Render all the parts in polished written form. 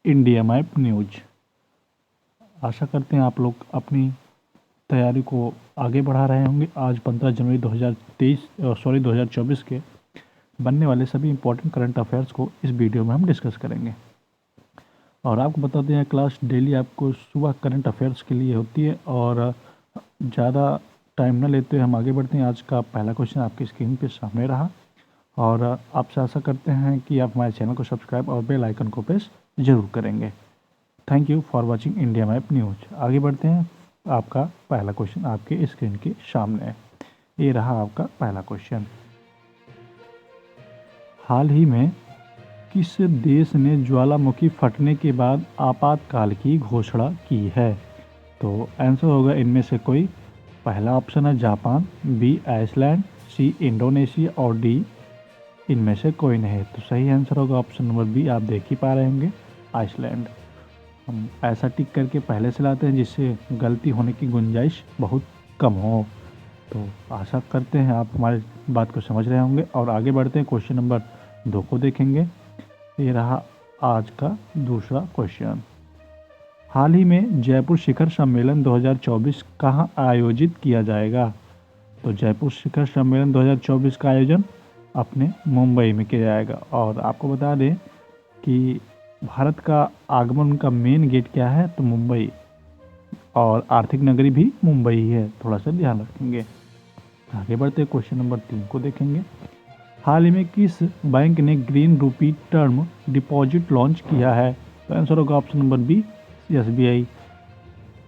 India map news. आशा करते हैं आप लोग अपनी तैयारी को आगे बढ़ा रहे होंगे। आज 15 जनवरी 2024 के बनने वाले सभी इम्पोर्टेंट करंट अफेयर्स को इस वीडियो में हम डिस्कस करेंगे। और आपको बताते हैं क्लास डेली आपको सुबह करंट अफेयर्स के लिए होती है। और ज़्यादा टाइम न लेते हुए हम आगे बढ़ते हैं। आज का पहला क्वेश्चन आपकी स्क्रीन पे सामने रहा और आपसे आशा करते हैं कि आप हमारे चैनल को सब्सक्राइब और बेल आइकन को प्रेस जरूर करेंगे। Thank you for watching India map news. आगे बढ़ते हैं। आपका पहला क्वेश्चन आपके स्क्रीन के सामने है। ये रहा आपका पहला क्वेश्चन। हाल ही में किस देश ने ज्वालामुखी फटने के बाद आपातकाल की घोषणा की है? तो आंसर होगा इनमें से कोई। पहला ऑप्शन है Japan, B Iceland, C Indonesia और डी इनमें से कोई नहीं। तो सही आंसर होगा ऑप्शन नंबर बी। आप देख ही पा रहे होंगे आइसलैंड। हम ऐसा टिक करके पहले से लाते हैं जिससे गलती होने की गुंजाइश बहुत कम हो। तो आशा करते हैं आप हमारी बात को समझ रहे होंगे। और आगे बढ़ते हैं, क्वेश्चन नंबर 2 को देखेंगे। ये रहा आज का दूसरा क्वेश्चन। हाल ही में जयपुर शिखर सम्मेलन 2024 कहाँ आयोजित किया जाएगा? तो जयपुर शिखर सम्मेलन 2024 का आयोजन अपने मुंबई में किया जाएगा। और आपको बता दें कि भारत का आगमन का मेन गेट क्या है? तो मुंबई। और आर्थिक नगरी भी मुंबई ही है, थोड़ा सा ध्यान रखेंगे। आगे बढ़ते क्वेश्चन नंबर 3 को देखेंगे। हाल ही में किस बैंक ने ग्रीन रूपी टर्म डिपॉजिट लॉन्च किया है? तो आंसर होगा ऑप्शन नंबर बी, SBI।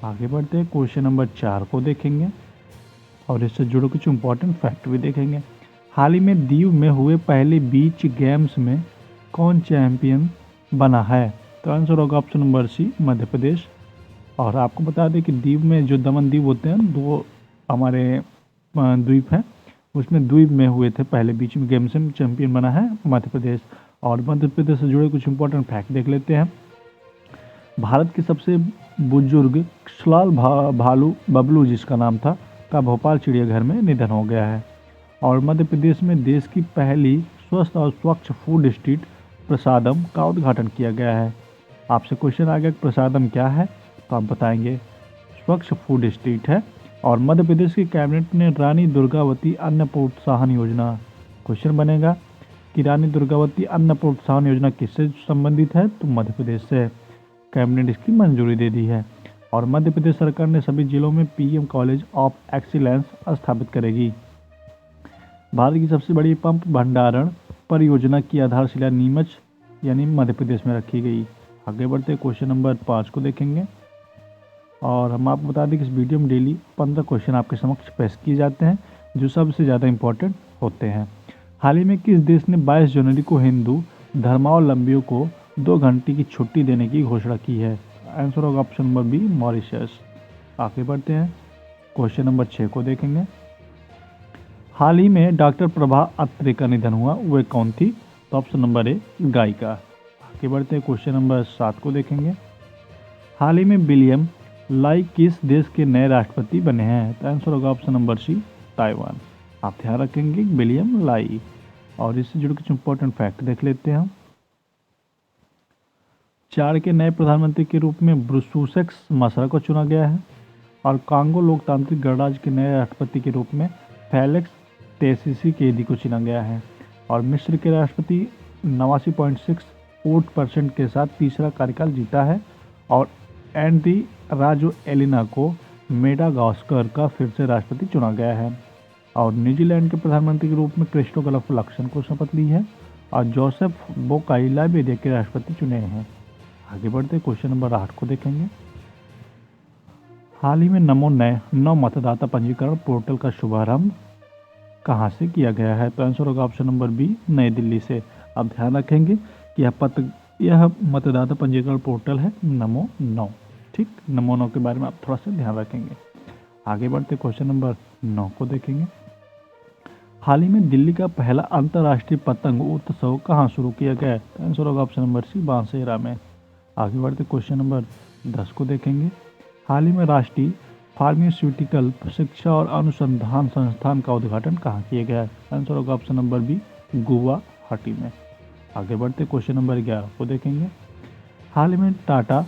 आगे बढ़ते क्वेश्चन नंबर 4 को देखेंगे और इससे जुड़े कुछ इंपॉर्टेंट फैक्ट भी देखेंगे। हाल ही में दीव में हुए पहले बीच गेम्स में कौन चैंपियन बना है? तो आंसर होगा option number C, Madhya Pradesh. और आपको बता दें कि द्वीप में जो दमन द्वीप होते हैं, 2 हमारे द्वीप हैं, उसमें द्वीप में हुए थे पहले बीच में गेम्स में चैंपियन बना है मध्य प्रदेश। और मध्य प्रदेश से जुड़े कुछ इंपॉर्टेंट फैक्ट देख लेते हैं। भारत के सबसे बुजुर्ग सलाल भालू बबलू जिसका नाम था का भोपाल चिड़ियाघर में निधन हो गया है। और मध्य प्रदेश में देश की पहली स्वस्थ और स्वच्छ फूड स्ट्रीट प्रसादम का उद्घाटन किया गया है। आपसे क्वेश्चन आ गया प्रसादम क्या है? तो आप बताएंगे स्वच्छ फूड स्ट्रीट है। और मध्य प्रदेश की कैबिनेट ने रानी दुर्गावती अन्न प्रोत्साहन योजना, क्वेश्चन बनेगा कि रानी दुर्गावती अन्न प्रोत्साहन योजना किससे संबंधित है? तो मध्य प्रदेश से कैबिनेट इसकी मंजूरी दे दी है। और मध्य प्रदेश सरकार ने सभी जिलों में PM कॉलेज ऑफ एक्सीलेंस स्थापित करेगी। भारत की सबसे बड़ी पंप भंडारण परियोजना की आधारशिला नीमच यानी मध्य प्रदेश में रखी गई। आगे बढ़ते क्वेश्चन नंबर 5 को देखेंगे। और हम आपको बता दें कि इस वीडियो में डेली 15 क्वेश्चन आपके समक्ष पेश किए जाते हैं जो सबसे ज़्यादा इंपॉर्टेंट होते हैं। हाल ही में किस देश ने 22 जनवरी को हिंदू धर्मावलंबियों को 2 घंटे की छुट्टी देने की घोषणा की है? आंसर होगा ऑप्शन नंबर बी, मॉरिशस। आगे बढ़ते हैं, क्वेश्चन नंबर 6 को देखेंगे। हाल ही में डॉक्टर प्रभा अत्रे का निधन हुआ, वे कौन थी? तो ऑप्शन नंबर ए, गायिका। आगे बढ़ते हैं, क्वेश्चन नंबर 7 को देखेंगे। हाल ही में विलियम लाई किस देश के नए राष्ट्रपति बने हैं? तो आंसर होगा ऑप्शन नंबर सी, ताइवान। आप ध्यान रखेंगे विलियम लाई। और इससे जुड़े कुछ इंपॉर्टेंट फैक्ट देख लेते हैं हम। 4 के नए प्रधानमंत्री के रूप में ब्रूसुसेक्स मसरा को चुना गया है। और कांगो लोकतांत्रिक गणराज्य के नए राष्ट्रपति के रूप में फेलिक्स त्शेसिकेदी को चुना गया है। और मिस्र के राष्ट्रपति 89.68% के साथ तीसरा कार्यकाल जीता है। और एंडी राजो एलिना को मेडागास्कर का फिर से राष्ट्रपति चुना गया है। और न्यूजीलैंड के प्रधानमंत्री के रूप में क्रिस्टोफर लक्सन को शपथ ली है। और जोसेफ बोकाई लाइबेरिया के राष्ट्रपति चुने हैं। आगे बढ़ते क्वेश्चन नंबर 8 को देखेंगे। हाल ही में नमो मतदाता पंजीकरण पोर्टल का शुभारंभ कहाँ से किया गया है? तो आंसर होगा ऑप्शन नंबर बी, नई दिल्ली से। आप ध्यान रखेंगे कि यह मतदाता पंजीकरण पोर्टल है नमो 9। ठीक, नमो 9 के बारे में आप थोड़ा सा ध्यान रखेंगे। आगे बढ़ते क्वेश्चन नंबर 9 को देखेंगे। हाल ही में दिल्ली का पहला अंतर्राष्ट्रीय पतंग उत्सव कहाँ शुरू किया गया है? तो आंसर होगा ऑप्शन नंबर सी, बांसेरा में। आगे बढ़ते क्वेश्चन नंबर 10 को देखेंगे। हाल ही में राष्ट्रीय फार्मास्यूटिकल शिक्षा और अनुसंधान संस्थान का उद्घाटन कहाँ किया गया है? आंसर होगा ऑप्शन नंबर बी, गुवाहाटी में। आगे बढ़ते क्वेश्चन नंबर 11 को देखेंगे। हाल ही में टाटा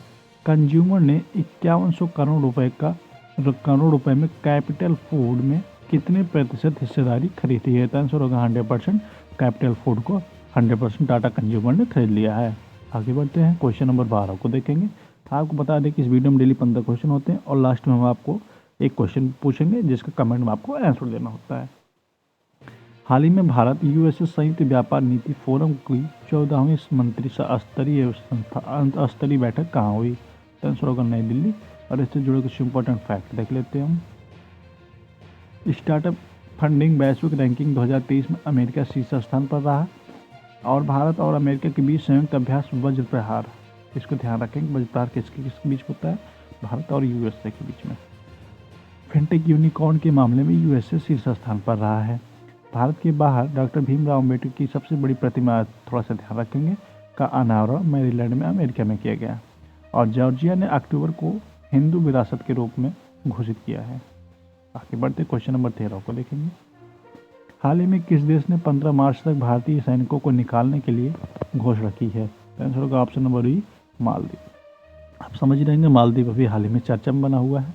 कंज्यूमर ने 5100 करोड़ रुपए में कैपिटल फूड में कितने प्रतिशत हिस्सेदारी खरीदी है? तो आंसर होगा 100%। कैपिटल फूड को 100% टाटा कंज्यूमर ने खरीद लिया है। आगे बढ़ते हैं, क्वेश्चन नंबर 12 को देखेंगे। आपको बता दें कि इस वीडियो में डेली 15 क्वेश्चन होते हैं और लास्ट में हम आपको एक क्वेश्चन पूछेंगे जिसका कमेंट में आपको आंसर देना होता है। हाल ही में भारत यूएसए संयुक्त व्यापार नीति फोरम की 14वीं मंत्री स्तरीय बैठक कहाँ हुई? तो आंसर होगा नई दिल्ली। और इससे जुड़े कुछ इंपॉर्टेंट फैक्ट देख लेते हैं हम। स्टार्टअप फंडिंग वैश्विक रैंकिंग 2023 में अमेरिका शीर्ष स्थान पर रहा और भारत और अमेरिका के बीच संयुक्त अभ्यास वज्र प्रहार, इसको ध्यान रखेंगे, वज्र प्रहार किसके बीच होता है? भारत और यूएसए के बीच में। फिनटेक यूनिकॉर्न के मामले में यूएसए शीर्ष स्थान पर रहा है। भारत के बाहर डॉक्टर भीमराव अम्बेडकर की सबसे बड़ी प्रतिमा, थोड़ा सा ध्यान रखेंगे, का अनावरण मैरीलैंड में अमेरिका में किया गया और जॉर्जिया ने अक्टूबर को हिंदू विरासत के रूप में घोषित किया है। आगे बढ़ते क्वेश्चन नंबर 13 को देखेंगे। हाल ही में किस देश ने 15 मार्च तक भारतीय सैनिकों को निकालने के लिए घोषणा की है? आंसर होगा ऑप्शन नंबर बी, मालदीव। आप समझ रहेंगे मालदीव अभी हाल ही में चर्चा में बना हुआ है।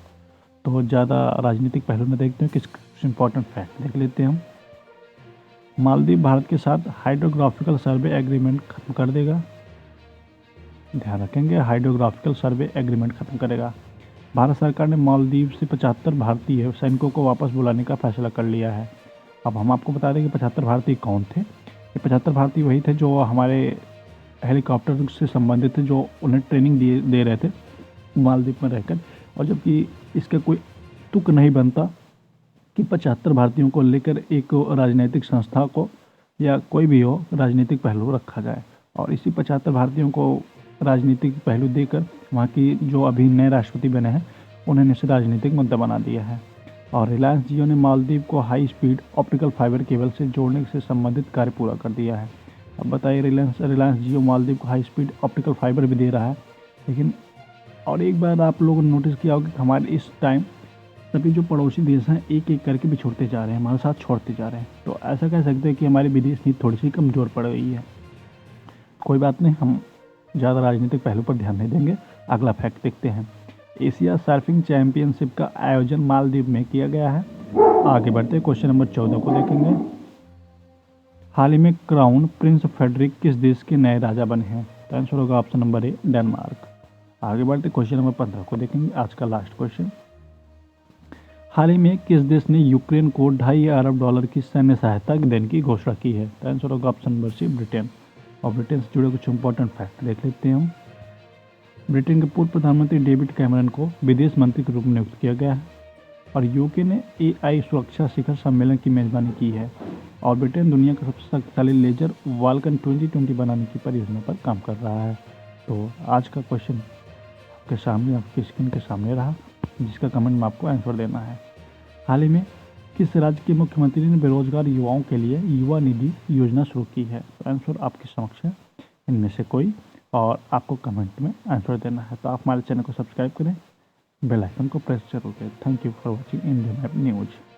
तो ज़्यादा राजनीतिक पहलू में देखते हैं, कुछ इंपॉर्टेंट फैक्ट देख लेते हैं हम। मालदीव भारत के साथ हाइड्रोग्राफिकल सर्वे एग्रीमेंट खत्म कर देगा। ध्यान रखेंगे, हाइड्रोग्राफिकल सर्वे एग्रीमेंट खत्म करेगा। भारत सरकार ने मालदीव से 75 भारतीय सैनिकों को वापस बुलाने का फैसला कर लिया है। अब हम आपको बता दें कि 75 भारतीय कौन थे। ये 75 भारतीय वही थे जो हमारे हेलीकॉप्टर से संबंधित थे, जो उन्हें ट्रेनिंग दे रहे थे मालदीव में रहकर। और जबकि इसका कोई तुक नहीं बनता कि 75 भारतीयों को लेकर एक राजनीतिक संस्था को या कोई भी हो राजनीतिक पहलू रखा जाए और इसी 75 भारतीयों को राजनीतिक पहलू देकर वहाँ की जो अभी नए राष्ट्रपति बने हैं उन्होंने इसे राजनीतिक मुद्दा बना दिया है। और रिलायंस जियो ने मालदीव को high speed optical fibre cable से जोड़ने से संबंधित कार्य पूरा कर दिया है। अब बताइए, रिलायंस जियो मालदीव को हाई स्पीड ऑप्टिकल फाइबर भी दे रहा है, लेकिन और एक बार आप लोगों ने नोटिस किया होगा कि हमारे इस टाइम सभी जो पड़ोसी देश हैं एक एक करके बिछोड़ते जा रहे हैं, हमारे साथ छोड़ते जा रहे हैं। तो ऐसा कह सकते हैं कि हमारी विदेश नीति थोड़ी सी कमज़ोर पड़ गई है। कोई बात नहीं, हम ज़्यादा राजनीतिक पहलू पर ध्यान नहीं देंगे। अगला फैक्ट देखते हैं। एशिया सर्फिंग चैंपियनशिप का आयोजन मालदीव में किया गया है। आगे बढ़ते क्वेश्चन नंबर 14 को देखेंगे। हाल ही में क्राउन प्रिंस फेडरिक किस देश के नए राजा बने हैं? तो आंसर होगा ऑप्शन नंबर ए, डेनमार्क। आगे बढ़ते क्वेश्चन नंबर 15 को देखेंगे, आज का लास्ट क्वेश्चन। हाल ही में किस देश ने यूक्रेन को $2.5 अरब की सैन्य सहायता देने की घोषणा की है? तो आंसर होगा ऑप्शन नंबर सी, ब्रिटेन। और ब्रिटेन से जुड़े कुछ इंपॉर्टेंट फैक्ट देख लेते हैं हम। ब्रिटेन के पूर्व प्रधानमंत्री डेविड कैमरन को विदेश मंत्री के रूप में नियुक्त किया गया है और यूके ने AI सुरक्षा शिखर सम्मेलन की मेजबानी की है और ब्रिटेन दुनिया का सबसे शक्तिशाली लेजर वाल्कन 2020 बनाने की परियोजना पर काम कर रहा है। तो आज का क्वेश्चन आपके सामने, आपकी स्क्रीन के सामने रहा, जिसका कमेंट में आपको आंसर देना है। हाल ही में किस राज्य के मुख्यमंत्री ने बेरोजगार युवाओं के लिए युवा निधि योजना शुरू की है? तो आंसर आपके समक्ष है, इनमें से कोई, और आपको कमेंट में आंसर देना है। तो आप हमारे चैनल को सब्सक्राइब करें, बेल आइकन को प्रेस जरूर करें। Thank you for watching Indian map news.